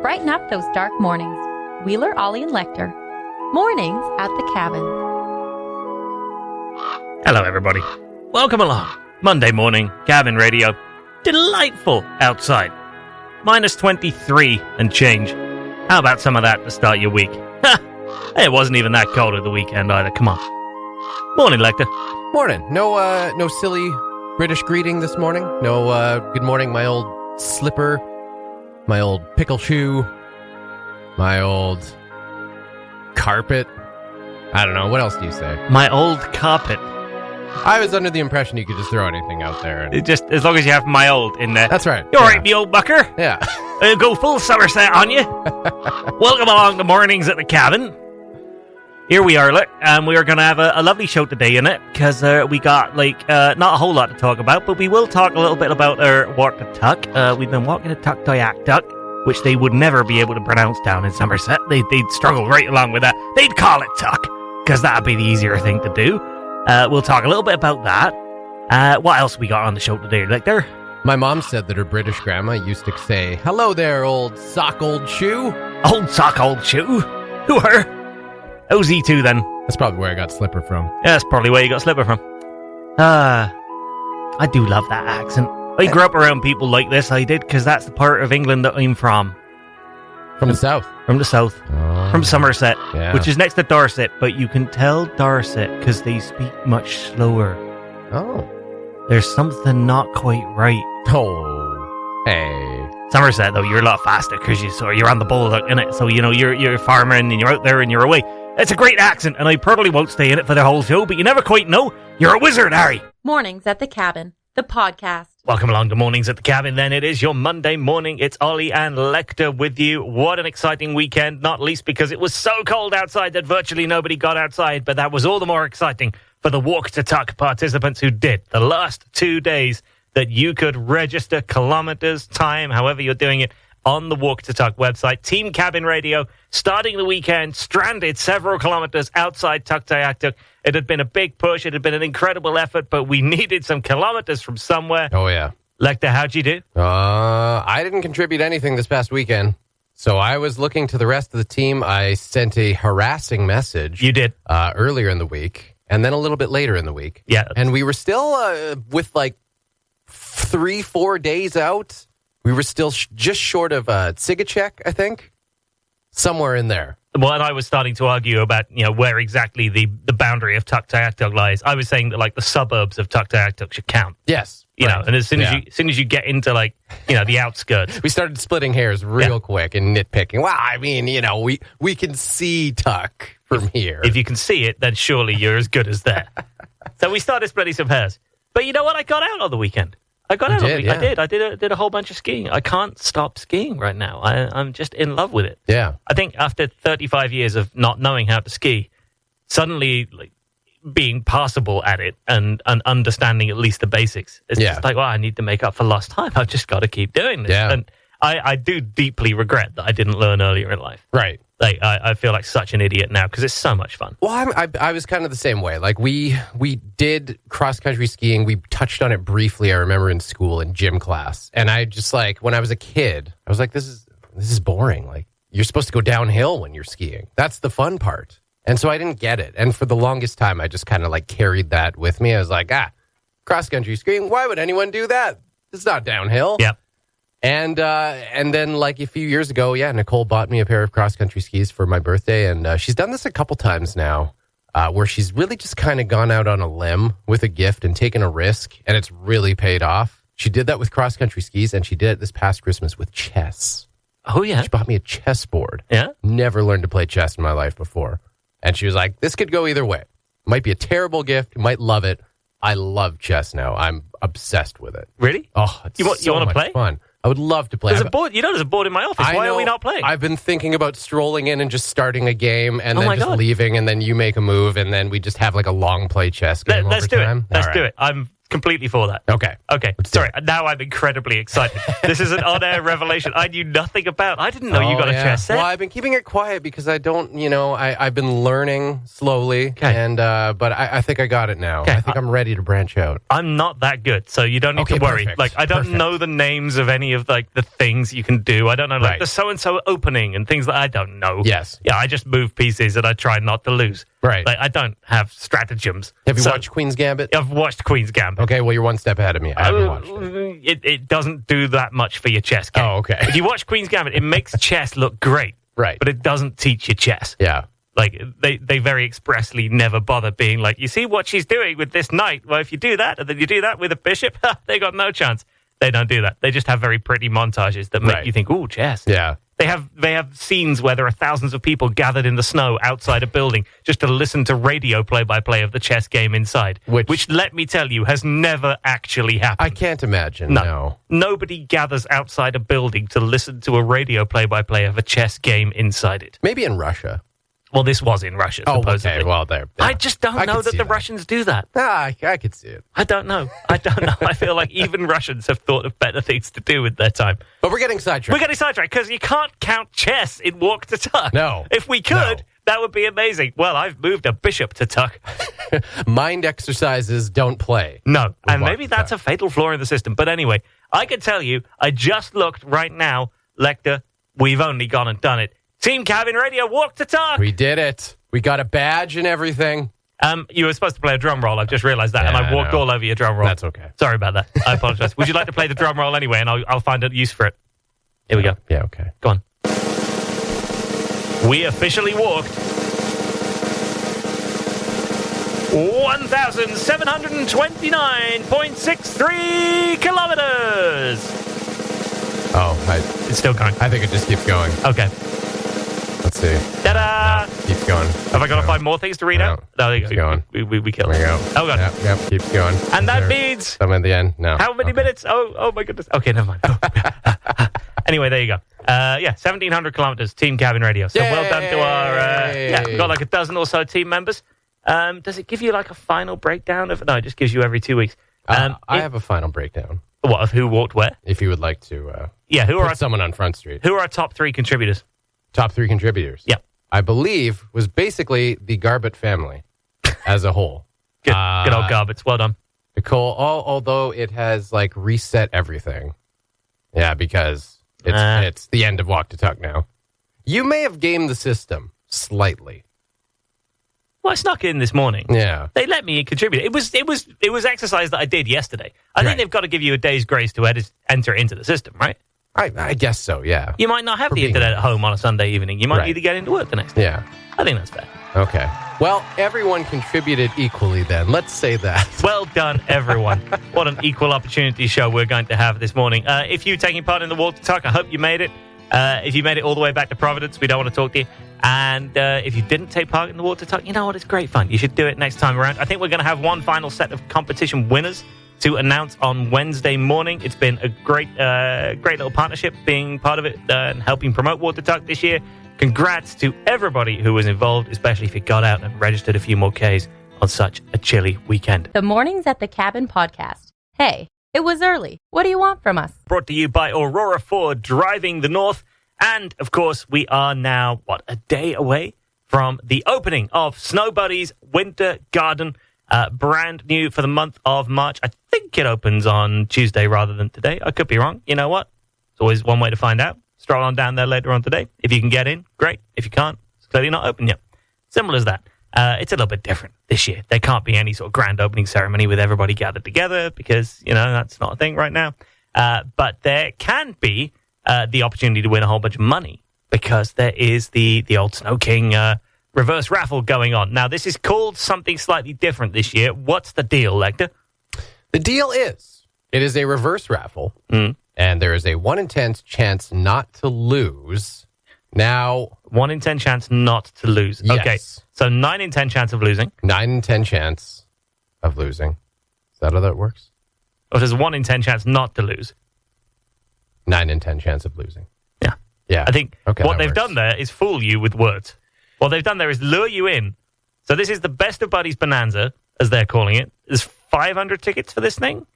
Brighten up those dark mornings. Wheeler, Ollie, and Lecter. Mornings at the Cabin. Hello, everybody. Welcome along. Monday morning, Cabin Radio. Delightful outside. Minus 23 and change. How about some of that to start your week? It wasn't even that cold at the weekend either. Come on. Morning, Lecter. Morning. No silly British greeting this morning. No, good morning, my old slipper, my old pickle shoe, my old carpet. I don't know. What else do you say? My old carpet. I was under the impression you could just throw anything out there. It just as long as you have my old in there. That's right. You're right, me old bucker. Yeah. Go full Somerset on you. Welcome along to Mornings at the Cabin. Here we are, look, and we are going to have a lovely show today in it, because we got, not a whole lot to talk about, but we will talk a little bit about our walk to Tuck. We've been walking to Tuck, which they would never be able to pronounce down in Somerset. They'd struggle right along with that. They'd call it Tuck, because that'd be the easier thing to do. We'll talk a little bit about that. What else we got on the show today, Lecter? My mom said that her British grandma used to say, "Hello there, old sock, old shoe." Old sock, old shoe? Who her? Who's E2 then? That's probably where I got slipper from. Yeah, that's probably where you got slipper from. I do love that accent. I grew up around people like this, I did, because that's the part of England that I'm from. From the south? From the south. Oh. From Somerset, Yeah. which is next to Dorset, but you can tell Dorset because they speak much slower. Oh. There's something not quite right. Oh. Hey. Somerset, though, you're a lot faster because you're on the bullock, innit? So, you're a farmer and you're out there and you're away. It's a great accent, and I probably won't stay in it for the whole show, but you never quite know. You're a wizard, Harry. Mornings at the Cabin, the podcast. Welcome along to Mornings at the Cabin, then. It is your Monday morning. It's Ollie and Lecter with you. What an exciting weekend, not least because it was so cold outside that virtually nobody got outside, but that was all the more exciting for the Walk to Tuck participants who did. The last 2 days that you could register kilometers, time, however you're doing it, on the Walk to Tuck website. Team Cabin Radio, starting the weekend, stranded several kilometers outside Tuktoyaktuk. It had been a big push. It had been an incredible effort, but we needed some kilometers from somewhere. Oh, yeah. Lecter, how'd you do? I didn't contribute anything this past weekend, so I was looking to the rest of the team. I sent a harassing message. You did. Earlier in the week, and then a little bit later in the week. Yeah. And we were still with 3-4 days out. We were still just short of Sigacek, I think. Somewhere in there. Well, and I was starting to argue about, where exactly the boundary of Tuktoyaktuk lies. I was saying that, the suburbs of Tuktoyaktuk should count. Yes. Right. And as soon as you get into, the outskirts. We started splitting hairs real quick and nitpicking. Well, I mean, we can see Tuck from here. If you can see it, then surely you're as good as there. So we started splitting some hairs. But you know what? I got out on the weekend. I did a whole bunch of skiing. I can't stop skiing right now. I'm just in love with it. Yeah. I think after 35 years of not knowing how to ski, suddenly being passable at it and understanding at least the basics, it's just I need to make up for lost time. I've just got to keep doing this. Yeah. And I do deeply regret that I didn't learn earlier in life. Right. I feel like such an idiot now because it's so much fun. Well, I was kind of the same way. We did cross-country skiing. We touched on it briefly, I remember, in school, in gym class. And I just, when I was a kid, I was like, this is boring. You're supposed to go downhill when you're skiing. That's the fun part. And so I didn't get it. And for the longest time, I just kind of, carried that with me. I was like, cross-country skiing, why would anyone do that? It's not downhill. Yep. And then a few years ago, Nicole bought me a pair of cross-country skis for my birthday, and she's done this a couple times now, where she's really just kind of gone out on a limb with a gift and taken a risk, and it's really paid off. She did that with cross-country skis, and she did it this past Christmas with chess. Oh, yeah? She bought me a chess board. Yeah? Never learned to play chess in my life before. And she was like, this could go either way. Might be a terrible gift. You might love it. I love chess now. I'm obsessed with it. Really? Oh, it's you want to play? Fun. I would love to play. There's a board. There's a board in my office. Why are we not playing? I've been thinking about strolling in and just starting a game and then just leaving, and then you make a move, and then we just have a long play chess game. Let's do it. Let's do it. I'm completely for that. Okay. Okay. Sorry. Now I'm incredibly excited. This is an on-air revelation I knew nothing about. I didn't know you got a chess set. Well, I've been keeping it quiet because I don't, I've been learning slowly. Okay. And, but I think I got it now. Okay. I think I'm ready to branch out. I'm not that good, so you don't need to worry. Perfect. Like, I don't know the names of any of, like, the things you can do. I don't know, like, the so-and-so opening and things that I don't know. Yes. Yeah, I just move pieces and I try not to lose. Right. Like, I don't have stratagems. Have you watched Queen's Gambit? I've watched Queen's Gambit. Okay, well, you're one step ahead of me. I haven't watched it. It doesn't do that much for your chess game. Oh, okay. If you watch Queen's Gambit, it makes chess look great. Right. But it doesn't teach you chess. Yeah. Like, they very expressly never bother being like, you see what she's doing with this knight? Well, if you do that, and then you do that with a bishop, they got no chance. They don't do that. They just have very pretty montages that make you think, ooh, chess. Yeah. They have scenes where there are thousands of people gathered in the snow outside a building just to listen to radio play-by-play of the chess game inside, which let me tell you, has never actually happened. I can't imagine, no. Nobody gathers outside a building to listen to a radio play-by-play of a chess game inside it. Maybe in Russia. Well, this was in Russia, supposedly. Okay, well, there. I just don't know that the Russians do that. I could see it. I don't know. I feel like even Russians have thought of better things to do with their time. But we're getting sidetracked. We're getting sidetracked because you can't count chess in walk to tuck. No. If we could, that would be amazing. Well, I've moved a bishop to tuck. Mind exercises don't play. No. And maybe that's a fatal flaw in the system. But anyway, I can tell you, I just looked right now, Lecter, we've only gone and done it. Team Cabin Radio, walk to talk. We did it. We got a badge and everything. You were supposed to play a drum roll. I've just realized that, and I walked all over your drum roll. That's okay. Sorry about that. I apologize. Would you like to play the drum roll anyway, and I'll find a use for it? Here we go. Yeah, okay. Go on. We officially walked 1,729.63 kilometers. Oh, it's still going. I think it just keeps going. Okay. Let's see. Ta-da! No, keeps going. Have I got to find more things to read out? No, there you keeps go. going. We killed it. There we go. Oh, God. Yep, keeps going. And that means... Some at the end? No. How many minutes? Oh, my goodness. Okay, never mind. Anyway, there you go. 1,700 kilometers, Team Cabin Radio. So well done to our... we've got like a dozen or so team members. Does it give you like a final breakdown of... No, it just gives you every 2 weeks. I have a final breakdown. What, of who walked where? If you would like to who are someone on Front Street. Who are our top 3 contributors? Top 3 contributors? Yeah. I believe was basically the Garbett family as a whole. Good old Garbets. Well done. Nicole, although it has like reset everything. Yeah, because it's the end of Walk to Tuck now. You may have gamed the system slightly. Well, I snuck in this morning. Yeah. They let me contribute. It was exercise that I did yesterday. I think they've got to give you a day's grace to enter into the system, right? I guess so, yeah. You might not have the internet at home on a Sunday evening. You might need to get into work the next day. Yeah. I think that's fair. Okay. Well, everyone contributed equally then. Let's say that. Well done, everyone. What an equal opportunity show we're going to have this morning. If you're taking part in the Walk to Talk, I hope you made it. If you made it all the way back to Providence, we don't want to talk to you. And if you didn't take part in the Walk to Talk, you know what? It's great fun. You should do it next time around. I think we're going to have one final set of competition winners to announce on Wednesday morning. It's been a great little partnership being part of it and helping promote Walk to Talk this year. Congrats to everybody who was involved, especially if you got out and registered a few more Ks on such a chilly weekend. The Mornings at the Cabin podcast. Hey, it was early. What do you want from us? Brought to you by Aurora Ford, driving the north. And, of course, we are now, a day away from the opening of Snow Buddy's Winter Garden. Brand new for the month of March. I think it opens on Tuesday rather than today. I could be wrong. You know what? It's always one way to find out. Stroll on down there later on today. If you can get in, great. If you can't, it's clearly not open yet. Simple as that. It's a little bit different this year. There can't be any sort of grand opening ceremony with everybody gathered together because, that's not a thing right now. But there can be the opportunity to win a whole bunch of money because there is the old Snow King reverse raffle going on. Now, this is called something slightly different this year. What's the deal, Lecter? The deal is, it is a reverse raffle, and there is a 1 in 10 chance not to lose. Now, 1 in 10 chance not to lose. Yes. Okay, so 9 in 10 chance of losing. 9 in 10 chance of losing. Is that how that works? Or there's a 1 in 10 chance not to lose. 9 in 10 chance of losing. Yeah. I think what they've done there is fool you with words. What they've done there is lure you in. So this is the Best of Buddies Bonanza. as they're calling it. There's 500 tickets for this thing,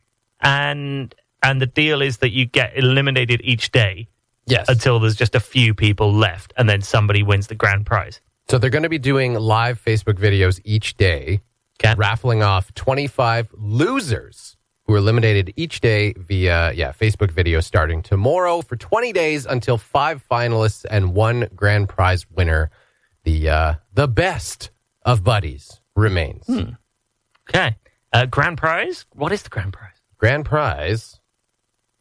and the deal is that you get eliminated each day. Yes. Until there's just a few people left, and then somebody wins the grand prize. So they're going to be doing live Facebook videos each day, raffling off 25 losers who are eliminated each day via Facebook video starting tomorrow for 20 days until 5 finalists and 1 grand prize winner. The best of buddies remains. Okay. Grand prize? What is the grand prize? Grand prize...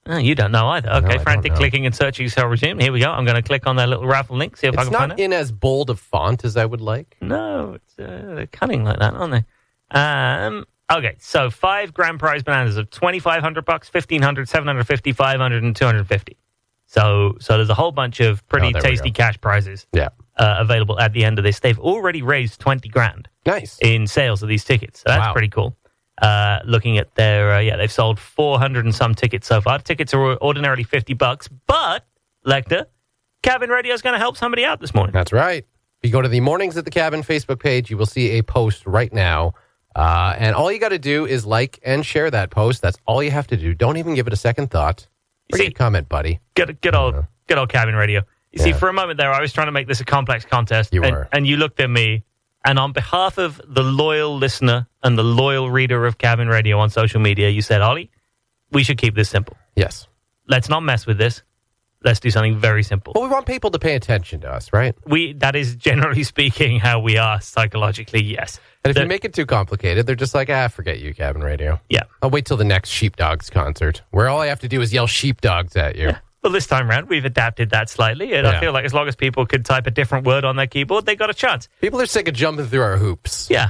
Oh, you don't know either. Okay, No, frantic clicking and searching shall resume. Here we go. I'm going to click on that little raffle link, see if I can find it. It's not in as bold a font as I would like. No, it's they're cunning like that, aren't they? Okay, so 5 grand prize bananas of $2,500, $1,500, $750, $500, and $250. So there's a whole bunch of pretty tasty cash prizes available at the end of this. They've already raised 20 grand. Nice. In sales of these tickets. So that's pretty cool. Looking at their, they've sold 400 and some tickets so far. Tickets are ordinarily $50, but, Lecter, Cabin Radio is going to help somebody out this morning. That's right. If you go to the Mornings at the Cabin Facebook page, you will see a post right now. And all you got to do is like and share that post. That's all you have to do. Don't even give it a second thought. Forget a comment, buddy. Good old Cabin Radio. You see, for a moment there, I was trying to make this a complex contest. And you looked at me. And on behalf of the loyal listener and the loyal reader of Cabin Radio on social media, you said, Ollie, we should keep this simple. Yes. Let's not mess with this. Let's do something very simple. Well, we want people to pay attention to us, right? That is generally speaking how we are psychologically, yes. And if you make it too complicated, they're just like, forget you, Cabin Radio. Yeah. I'll wait till the next Sheepdogs concert, where all I have to do is yell Sheepdogs at you. Yeah. Well, this time around, we've adapted that slightly, and I feel like as long as people could type a different word on their keyboard, they got a chance. People are sick of jumping through our hoops. Yeah.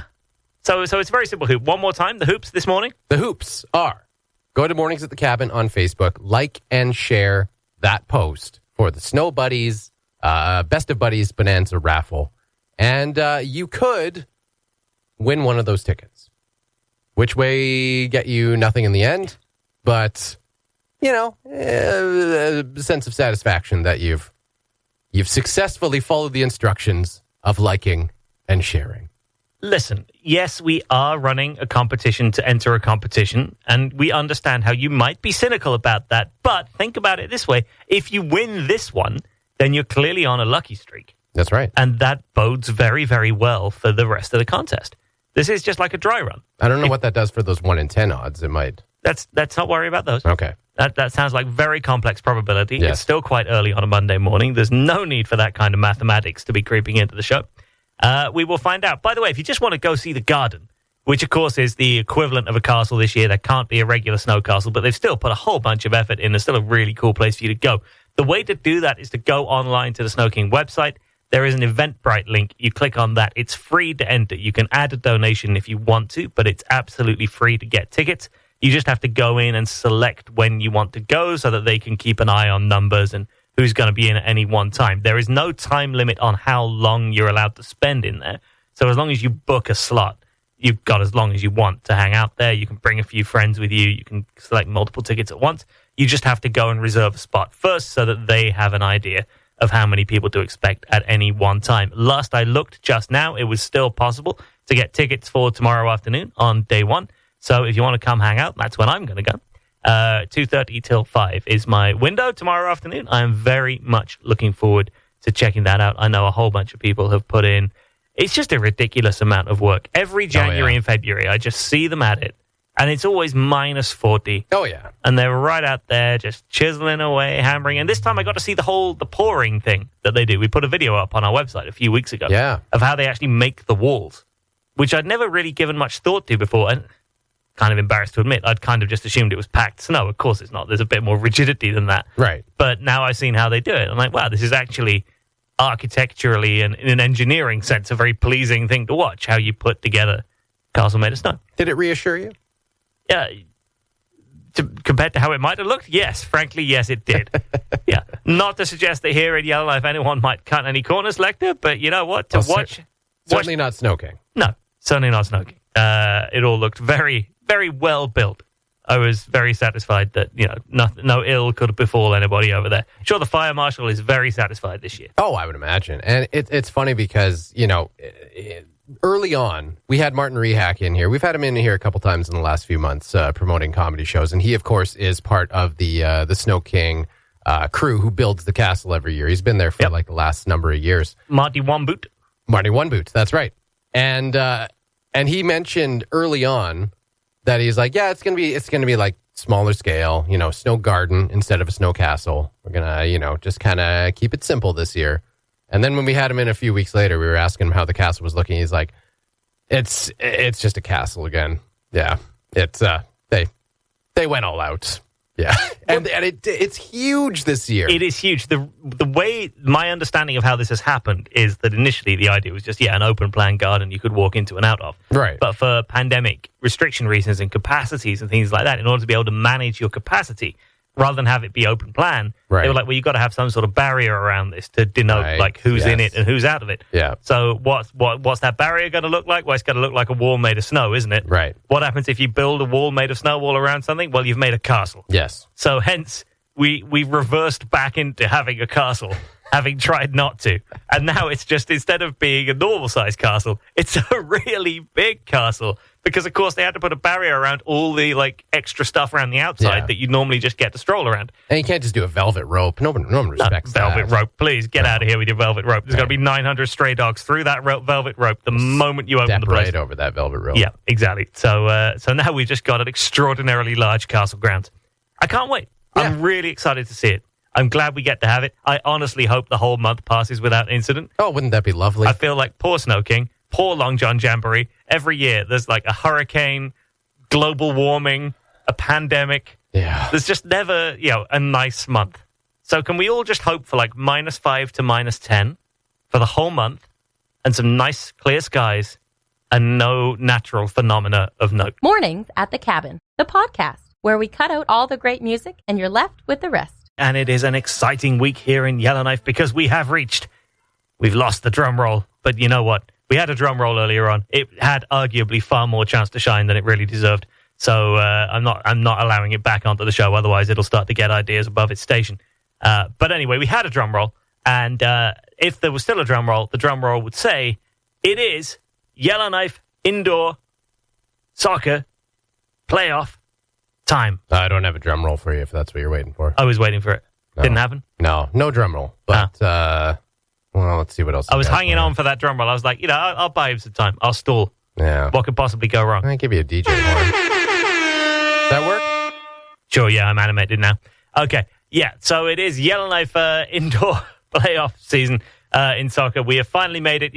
So it's a very simple hoop. One more time, the hoops this morning. The hoops are, go to Mornings at the Cabin on Facebook, like and share that post for the Snow Buddies, Best of Buddies Bonanza raffle, and you could win one of those tickets, which way get you nothing in the end, but... a sense of satisfaction that you've successfully followed the instructions of liking and sharing. Listen, yes, we are running a competition to enter a competition, and we understand how you might be cynical about that, but think about it this way. If you win this one, then you're clearly on a lucky streak. That's right. And that bodes very, very well for the rest of the contest. This is just like a dry run. I don't know what that does for those 1 in 10 odds. It might. Let's not worry about those. Okay. That sounds like very complex probability. Yes. It's still quite early on a Monday morning. There's no need for that kind of mathematics to be creeping into the show. We will find out. By the way, if you just want to go see the garden, which of course is the equivalent of a castle this year, that can't be a regular snow castle, but they've still put a whole bunch of effort in. It's still a really cool place for you to go. The way to do that is to go online to the Snow King website. There is an Eventbrite link. You click on that. It's free to enter. You can add a donation if you want to, but it's absolutely free to get tickets. You just have to go in and select when you want to go so that they can keep an eye on numbers and who's going to be in at any one time. There is no time limit on how long you're allowed to spend in there. So as long as you book a slot, you've got as long as you want to hang out there. You can bring a few friends with you. You can select multiple tickets at once. You just have to go and reserve a spot first so that they have an idea of how many people to expect at any one time. Last I looked just now, it was still possible to get tickets for tomorrow afternoon on day one. So if you want to come hang out, that's when I'm going to go. 2:30 till 5 is my window tomorrow afternoon. I am very much looking forward to checking that out. I know a whole bunch of people have put in. It's just a ridiculous amount of work. Every January and February, I just see them at it. And it's always minus 40. Oh, yeah. And they're right out there just chiseling away, hammering. And this time I got to see the pouring thing that they do. We put a video up on our website a few weeks ago of how they actually make the walls, which I'd never really given much thought to before. And kind of embarrassed to admit, I'd kind of just assumed it was packed snow. Of course it's not. There's a bit more rigidity than that. Right. But now I've seen how they do it. I'm like, wow, this is actually architecturally and in an engineering sense a very pleasing thing to watch, how you put together a castle made of snow. Did it reassure you? Yeah. Compared to how it might have looked? Yes. Frankly, yes, it did. Yeah. Not to suggest that here in Yellowknife anyone might cut any corners, Lecter, but you know what? Certainly not Snow King. No, certainly not Snow King. It all looked very, very well built I was very satisfied that, no ill could befall anybody over there. Sure, the fire marshal is very satisfied this year. Oh, I would imagine. And it's funny because, early on, we had Martin Rehack in here. We've had him in here a couple times in the last few months promoting comedy shows. And he, of course, is part of the Snow King crew who builds the castle every year. He's been there for the last number of years. Marty One-Boot, that's right. And he mentioned early on that he's like, yeah, it's gonna be like smaller scale, snow garden instead of a snow castle. We're gonna, just kind of keep it simple this year. And then when we had him in a few weeks later, we were asking him how the castle was looking. He's like, it's just a castle again. Yeah, it's they went all out. Yeah, and it's huge this year. It is huge. The way my understanding of how this has happened is that initially the idea was just an open plan garden you could walk into and out of. Right. But for pandemic restriction reasons and capacities and things like that, in order to be able to manage your capacity, rather than have it be open plan, they were like, well, you've got to have some sort of barrier around this to denote who's in it and who's out of it. Yeah. So what's that barrier going to look like? Well, it's going to look like a wall made of snow, isn't it? Right. What happens if you build a wall made of snow all around something? Well, you've made a castle. Yes. So hence, we reversed back into having a castle, having tried not to. And now it's just, instead of being a normal-sized castle, it's a really big castle. Because, of course, they had to put a barrier around all the, extra stuff around the outside that you normally just get to stroll around. And you can't just do a velvet rope. No one respects that. Velvet rope. Please, get out of here with your velvet rope. There's going to be 900 stray dogs through that velvet rope the moment you open the place. Right over that velvet rope. Yeah, exactly. So now we've just got an extraordinarily large castle grounds. I can't wait. Yeah. I'm really excited to see it. I'm glad we get to have it. I honestly hope the whole month passes without incident. Oh, wouldn't that be lovely? I feel like poor Snow King, poor Long John Jamboree. Every year there's a hurricane, global warming, a pandemic. Yeah. There's just never, a nice month. So can we all just hope for -5 to -10 for the whole month and some nice clear skies and no natural phenomena of note? Mornings at the Cabin, the podcast, where we cut out all the great music and you're left with the rest. And it is an exciting week here in Yellowknife because we've lost the drum roll. But you know what? We had a drum roll earlier on. It had arguably far more chance to shine than it really deserved. So I'm not allowing it back onto the show. Otherwise, it'll start to get ideas above its station. But anyway, we had a drum roll. And if there was still a drum roll, the drum roll would say, it is Yellowknife Indoor Soccer Playoff time. I don't have a drum roll for you if that's what you're waiting for. I was waiting for it. No. Didn't happen? No drum roll. But, well, let's see what else. I was hanging on for that drum roll. I was like, I'll buy him some time. I'll stall. Yeah. What could possibly go wrong? I'll give you a DJ horn. Does that work? Sure, yeah, I'm animated now. Okay, yeah, so it is Yellowknife Indoor Playoff season in soccer. We have finally made it.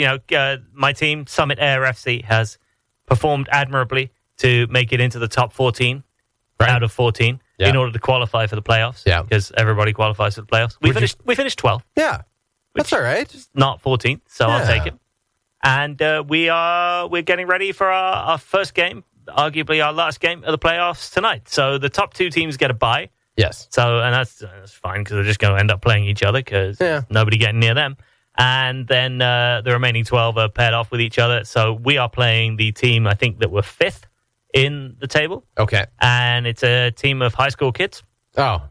My team, Summit Air FC, has performed admirably to make it into the top 14 out of 14 in order to qualify for the playoffs. Yeah, because everybody qualifies for the playoffs. We finished 12th. Yeah, that's all right. Just not 14th, so I'll take it. And we're getting ready for our first game, arguably our last game of the playoffs tonight. So the top two teams get a bye. Yes. So, and that's fine because they're just going to end up playing each other because nobody getting near them. And then the remaining 12 are paired off with each other. So we are playing the team, I think, that were 5th in the table. Okay. And it's a team of high school kids. Oh,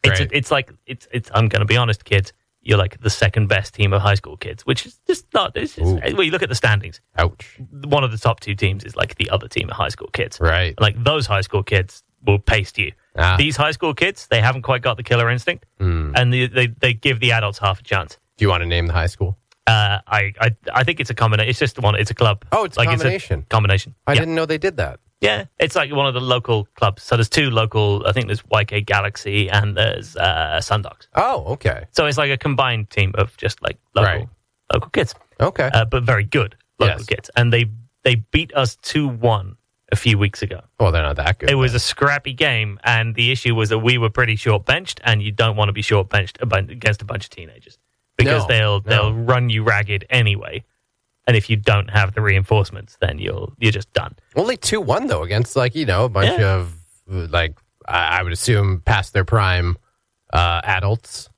great. It's I'm going to be honest, kids. You're like the second best team of high school kids, which is just not. It's just, well, you look at the standings. Ouch. One of the top two teams is like the other team of high school kids. Right. Like those high school kids will paste you. These high school kids, they haven't quite got the killer instinct, and they give the adults half a chance. Do you want to name the high school? I think it's a combination. It's just one. It's a club. Oh, it's a combination. It's a combination. I didn't know they did that. Yeah, it's like one of the local clubs. So there's two local. I think there's YK Galaxy and there's Sundogs. Oh, okay. So it's like a combined team of just like local kids. Okay, but very good local kids, and they beat us 2-1 a few weeks ago. Well, they're not that good. It was a scrappy game, and the issue was that we were pretty short benched, and you don't want to be short benched against a bunch of teenagers because they'll run you ragged anyway. And if you don't have the reinforcements, then you're just done. Only 2-1 though against a bunch of I would assume past their prime adults.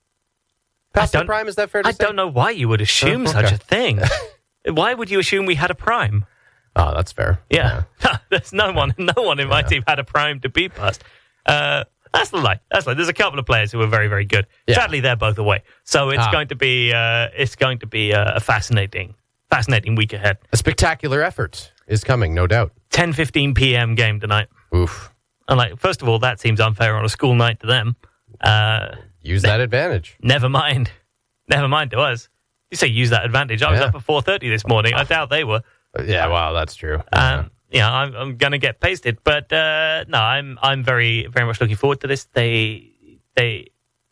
Past their prime, is that fair to say? I don't know why you would assume such a thing. Why would you assume we had a prime? Oh, that's fair. Yeah. There's no one in my team had a prime to beat past. That's the lie. There's a couple of players who are very, very good. Yeah. Sadly, they're both away. So it's going to be a fascinating week ahead. A spectacular effort is coming, no doubt. 10:15 p.m. game tonight. Oof. And first of all, that seems unfair on a school night to them. Use that advantage. Never mind to us. You say use that advantage. I was up at 4:30 this morning. I doubt they were. Yeah, well, that's true. I'm going to get pasted. But no, I'm very, very much looking forward to this. The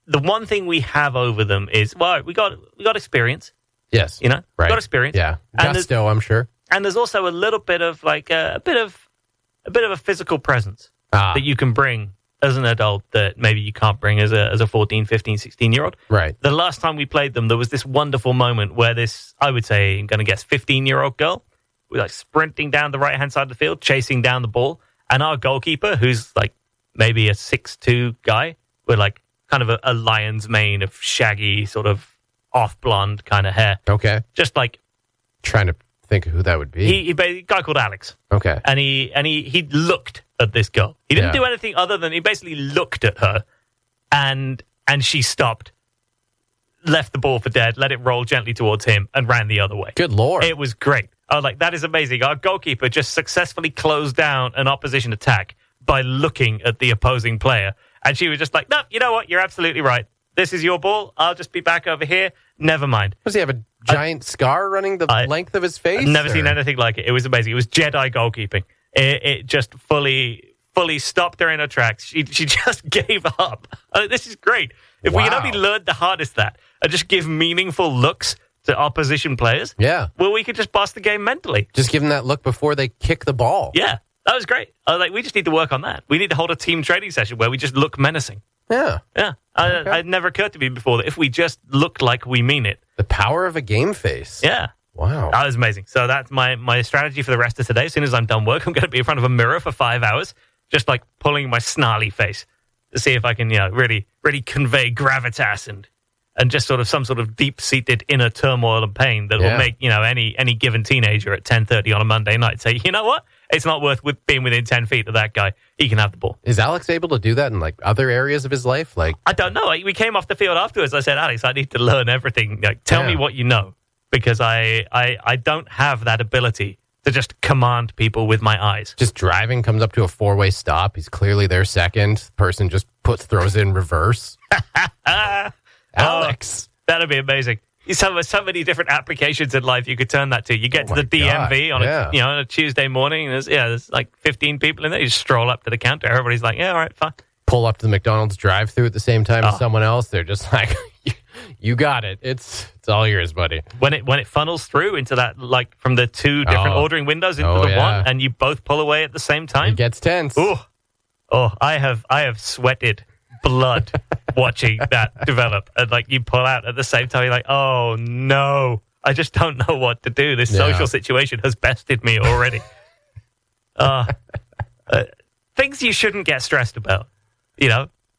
one thing we have over them is, well, we got experience. Yes. Right. We got experience. Yeah. Gusto, I'm sure. And there's also a little bit of a bit of a physical presence that you can bring as an adult that maybe you can't bring as a 14, 15, 16-year-old. Right. The last time we played them, there was this wonderful moment where this, I would say, I'm going to guess 15-year-old girl was sprinting down the right-hand side of the field, chasing down the ball. And our goalkeeper, who's maybe a 6'2" guy with kind of a lion's mane of shaggy, sort of off-blonde kind of hair. Okay. Just trying to think of who that would be. A guy called Alex. Okay. And he looked at this girl. He didn't do anything other than he basically looked at her, and she stopped, left the ball for dead, let it roll gently towards him, and ran the other way. Good Lord. It was great. I was like, that is amazing. Our goalkeeper just successfully closed down an opposition attack by looking at the opposing player. And she was just like, no, you know what? You're absolutely right. This is your ball. I'll just be back over here. Never mind. Does he have a giant scar running the length of his face? I've never seen anything like it. It was amazing. It was Jedi goalkeeping. It just fully stopped her in her tracks. She just gave up. This is great. If we can only learn to harness that and just give meaningful looks to opposition players, well, we could just boss the game mentally. Just give them that look before they kick the ball. Yeah, that was great. We just need to work on that. We need to hold a team training session where we just look menacing. Yeah. Yeah. Okay. It never occurred to me before that if we just look like we mean it. The power of a game face. Yeah. Wow. That was amazing. So that's my strategy for the rest of today. As soon as I'm done work, I'm going to be in front of a mirror for 5 hours, just pulling my snarly face to see if I can, really, really convey gravitas and just sort of some sort of deep-seated inner turmoil and pain that will make, any given teenager at 10:30 on a Monday night say, you know what? It's not worth being within 10 feet of that guy. He can have the ball. Is Alex able to do that in other areas of his life? I don't know. We came off the field afterwards. I said, Alex, I need to learn everything. Tell me what you know, because I don't have that ability to just command people with my eyes. Just driving, comes up to a four-way stop. He's clearly there second. Person just throws it in reverse. Alex. That'd be amazing. So many different applications in life you could turn that to. You get to the DMV on a Tuesday morning. And there's 15 people in there. You just stroll up to the counter. Everybody's like, yeah, all right, fine. Pull up to the McDonald's drive-thru at the same time as someone else. They're just like, you got it. It's all yours, buddy. When it funnels through into that, from the two different ordering windows into the one, and you both pull away at the same time. It gets tense. I have sweated blood watching that develop, and you pull out at the same time. You're like, oh no, I just don't know what to do. This social situation has bested me already. Things you shouldn't get stressed about,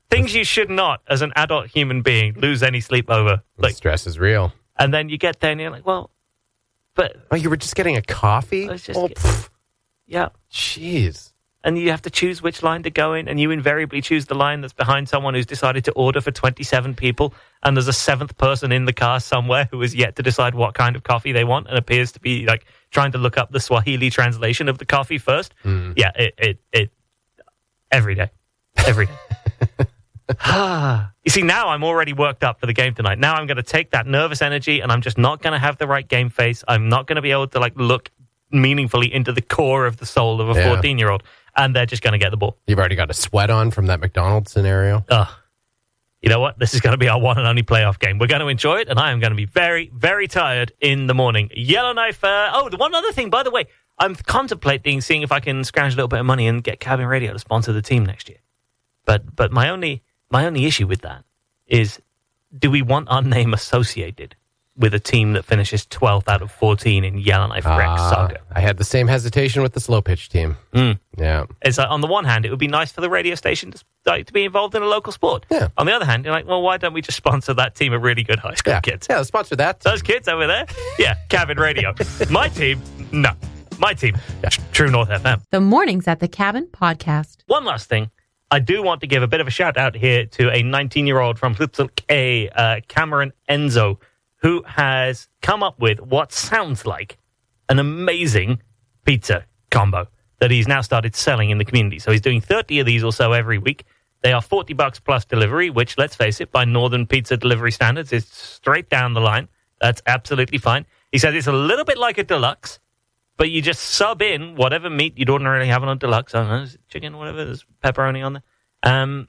things you should not, as an adult human being, lose any sleep over. Stress is real. And then you get there and you're like, well, but you were just getting a coffee. Yeah, jeez. And you have to choose which line to go in, and you invariably choose the line that's behind someone who's decided to order for 27 people, and there's a seventh person in the car somewhere who has yet to decide what kind of coffee they want and appears to be trying to look up the Swahili translation of the coffee first. Yeah, it every day. You see, now I'm already worked up for the game tonight. Now I'm going to take that nervous energy, and I'm just not going to have the right game face. I'm not going to be able to look meaningfully into the core of the soul of a 14-year-old, and they're just going to get the ball. You've already got a sweat on from that McDonald's scenario. You know what? This is going to be our one and only playoff game. We're going to enjoy it, and I am going to be very, very tired in the morning. Yellowknife. The one other thing, by the way, I'm contemplating seeing if I can scrounge a little bit of money and get Cabin Radio to sponsor the team next year. But my only issue with that is, do we want our name associated with a team that finishes 12th out of 14 in Yellowknife Rex Saga? I had the same hesitation with the slow pitch team. Yeah. It's on the one hand, it would be nice for the radio station to be involved in a local sport. Yeah. On the other hand, you're like, well, why don't we just sponsor that team of really good high school kids? Yeah, let's sponsor that team. Those kids over there? Yeah, Cabin Radio. My team? No. My team. True North FM. The Mornings at the Cabin podcast. One last thing. I do want to give a bit of a shout out here to a 19-year-old from Hlutzelk, Cameron Enzo, who has come up with what sounds like an amazing pizza combo that he's now started selling in the community. So he's doing 30 of these or so every week. They are $40 plus delivery, which, let's face it, by northern pizza delivery standards, is straight down the line. That's absolutely fine. He says it's a little bit like a deluxe, but you just sub in whatever meat you'd ordinarily have on a deluxe. I don't know, is it chicken, whatever. There's pepperoni on there.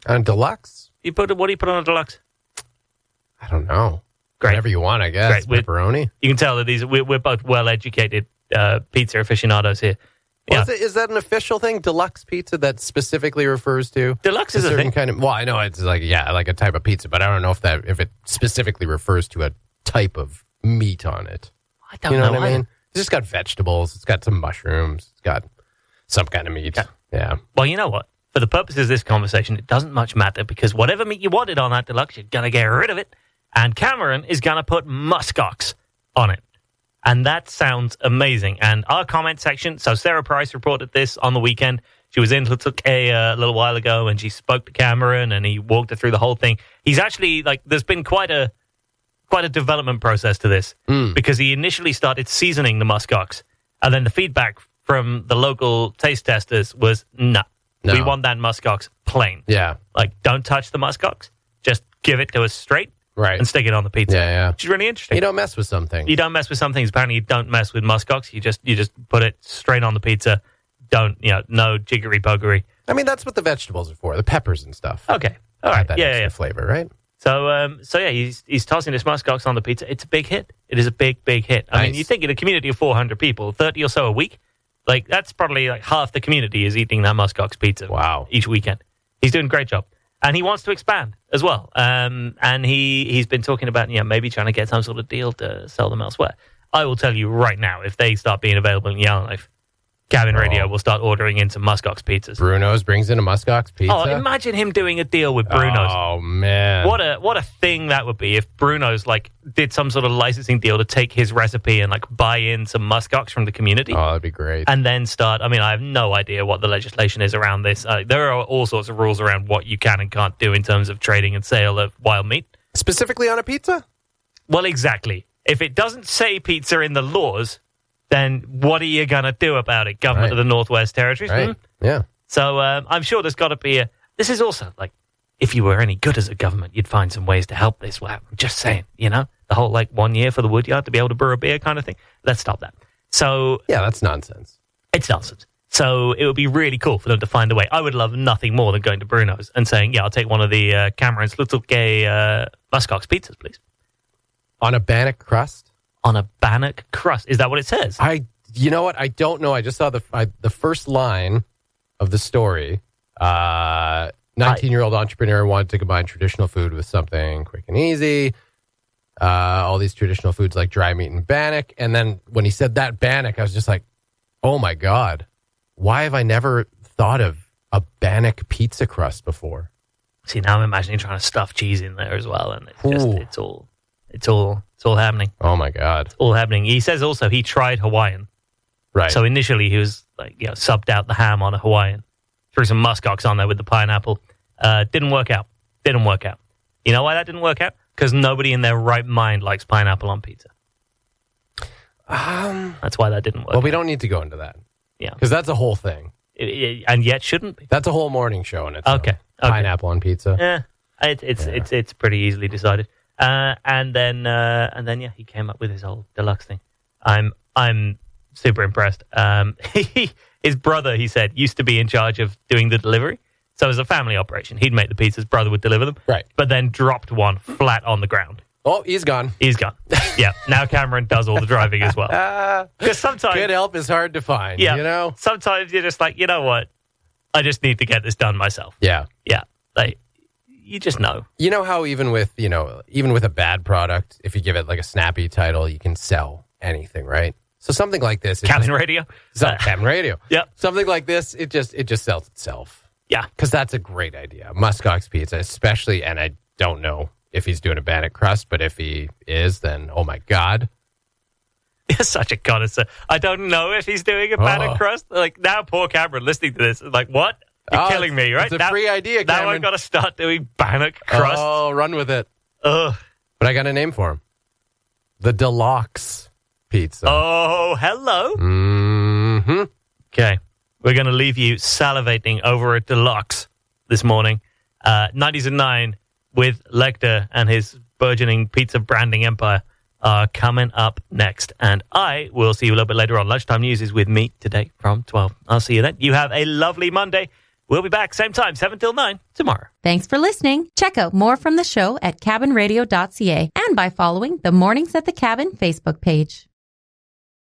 On deluxe? What do you put on a deluxe? I don't know. Great. Whatever you want, I guess. Great. Pepperoni. You can tell that we're both well-educated pizza aficionados here. Well, Yeah. is that an official thing? Deluxe pizza that specifically refers to Deluxe is a certain thing. kind of. Well, I know it's like a type of pizza, but I don't know if it specifically refers to a type of meat on it. I don't You know what I either. mean? It's just got vegetables. It's got some mushrooms. It's got some kind of meat. Yeah. Well, you know what? For the purposes of this conversation, it doesn't much matter because whatever meat you wanted on that deluxe, you're going to get rid of it. And Cameron is going to put muskox on it. And that sounds amazing. And our comment section, so Sarah Price reported this on the weekend. She was in Hlutzelk a little while ago and she spoke to Cameron and he walked her through the whole thing. He's actually, there's been quite a development process to this because he initially started seasoning the muskox. And then the feedback from the local taste testers was, no. We want that muskox plain. Yeah. Don't touch the muskox. Just give it to us straight. Right. And stick it on the pizza. Yeah. Which is really interesting. You don't mess with something. You don't mess with some things. Apparently, you don't mess with muskox. You just put it straight on the pizza. Don't, no jiggery pokery. I mean, that's what the vegetables are for, the peppers and stuff. Okay. All right. That extra flavor, right? So he's tossing this muskox on the pizza. It's a big hit. It is a big, big hit. I mean, you think in a community of 400 people, 30 or so a week, that's probably half the community is eating that muskox pizza. Wow. Each weekend. He's doing a great job. And he wants to expand as well. And he's been talking about, maybe trying to get some sort of deal to sell them elsewhere. I will tell you right now, if they start being available in Yellowknife, Cabin Radio will start ordering in some muskox pizzas. Bruno's brings in a muskox pizza. Oh, imagine him doing a deal with Bruno's. Oh, man. What a thing that would be if Bruno's did some sort of licensing deal to take his recipe and buy in some muskox from the community. Oh, that'd be great. And then start. I mean, I have no idea what the legislation is around this. There are all sorts of rules around what you can and can't do in terms of trading and sale of wild meat. Specifically on a pizza? Well, exactly. If it doesn't say pizza in the laws, then what are you going to do about it, Government of the Northwest Territories? Right. Yeah. So I'm sure there's got to be this is also if you were any good as a government, you'd find some ways to help this. Well, I'm just saying, the whole 1 year for the woodyard to be able to brew a beer kind of thing. Let's stop that. So yeah, that's nonsense. It's nonsense. So it would be really cool for them to find a way. I would love nothing more than going to Bruno's and saying, I'll take one of the Cameron's little gay muskox pizzas, please. On a bannock crust? On a bannock crust. Is that what it says? You know what? I don't know. I just saw the first line of the story. 19-year-old entrepreneur wanted to combine traditional food with something quick and easy. All these traditional foods like dry meat and bannock. And then when he said that bannock, I was just like, oh my God, why have I never thought of a bannock pizza crust before? See, now I'm imagining trying to stuff cheese in there as well. And it's all happening. Oh my God. It's all happening. He says also he tried Hawaiian. Right. So initially he was subbed out the ham on a Hawaiian. Threw some muskox on there with the pineapple. Didn't work out. You know why that didn't work out? Because nobody in their right mind likes pineapple on pizza. That's why that didn't work. Well, we don't need to go into that. Yeah. Because that's a whole thing. And yet shouldn't be. That's a whole morning show in itself. Okay. Pineapple on pizza. Yeah. It's pretty easily decided. And then he came up with his whole deluxe thing. I'm super impressed. His brother, he said, used to be in charge of doing the delivery. So it was a family operation. He'd make the pizzas, brother would deliver them. Right. But then dropped one flat on the ground. Oh, he's gone. Yeah. Now Cameron does all the driving as well. Because sometimes good help is hard to find. Yeah. Sometimes you're just like, you know what? I just need to get this done myself. Yeah. Yeah. You just know. You know how even with a bad product, if you give it a snappy title, you can sell anything, right? So something like this, Cabin Radio. Cabin Radio. Yeah. Something like this, it just sells itself. Yeah. Because that's a great idea. Muskox pizza, especially, and I don't know if he's doing a bannock crust, but if he is, then oh my God. You're such a connoisseur. I don't know if he's doing a bannock crust. Like, now poor Cameron listening to this is like, what? You're killing me, right? It's a free idea, Cameron. Now I've got to start doing bannock crust. Oh, run with it. Ugh. But I got a name for him. The Deluxe Pizza. Oh, hello. Mm-hmm. Okay. We're going to leave you salivating over a Deluxe this morning. 90s and 9 with Lecter and his burgeoning pizza branding empire are coming up next. And I will see you a little bit later on. Lunchtime News is with me today from 12. I'll see you then. You have a lovely Monday. We'll be back same time, 7 till 9 tomorrow. Thanks for listening. Check out more from the show at cabinradio.ca and by following the Mornings at the Cabin Facebook page.